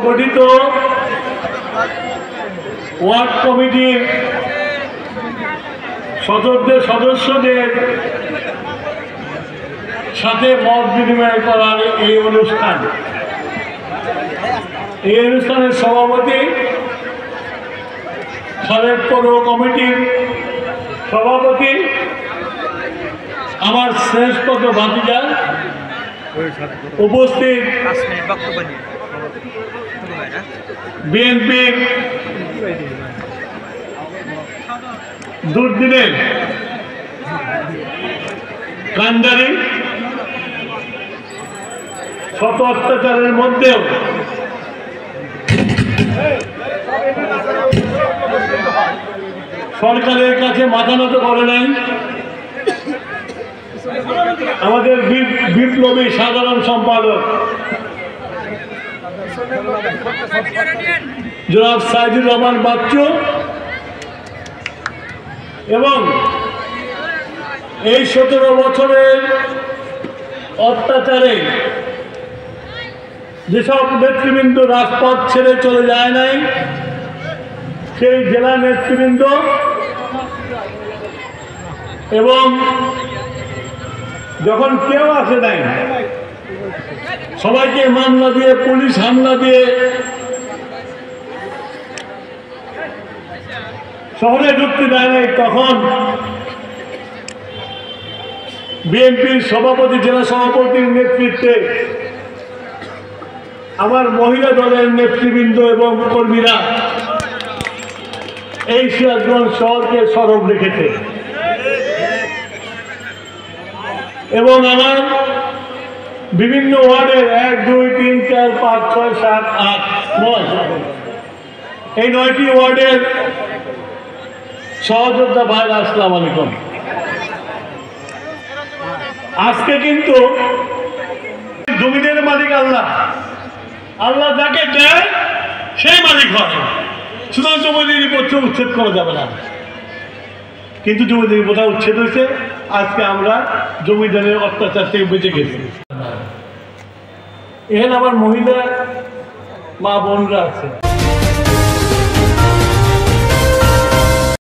গঠিত ওয়ার্ড কমিটির সদস্যদের সাথে মত বিনিময় করার এই অনুষ্ঠানের সভাপতি সাবেক পৌর কমিটির সভাপতি আমার শ্রেষ্ঠ ভাতিজা উপস্থিত বিএনপির দুর্দিনের কান্ডারি, শত অত্যাচারের মধ্যেও সরকারের কাছে মাথা নত করে নাই আমাদের বিপ্লবী সাধারণ সম্পাদক জনাব সাইদুর রহমান বাচ্চু এবং এই 17 বছরের অত্যাচারে যেসব নেতৃবৃন্দ রাজপথ ছেড়ে চলে যায় নাই, সেই জেলা নেতৃবৃন্দ এবং যখন কেউ আসে নাই সবাইকে মামলা দিয়ে, পুলিশ হামলা দিয়ে শহরে ঢুকতে দেয় নাই, তখন বিএনপির সভাপতি, জেলা সভাপতির নেতৃত্বে আমার মহিলা দলের নেতৃবৃন্দ এবং কর্মীরা এই সিরাজগঞ্জ শহরকে সরব রেখেছে এবং আমার বিভিন্ন ওয়ার্ডের 1, 2, 3, 4, 5, 6, 7, 8, 9 এই 9টি ওয়ার্ডের সহযোদ্ধা ভাইরা আসসালামু আলাইকুম। আজকে কিন্তু জমিদের মালিক আল্লাহ, আল্লাহ যাকে দেয় সেই মালিক হয়, সুতরাং জমিদের পক্ষে উচ্ছেদ করা যাবে না। কিন্তু জমিদের কোথাও উচ্ছেদ হয়েছে, আজকে আমরা জমিদারের অত্যাচার থেকে বেঁচে গেছি। এখানে আমার মহিলা মা বোনরা আছে।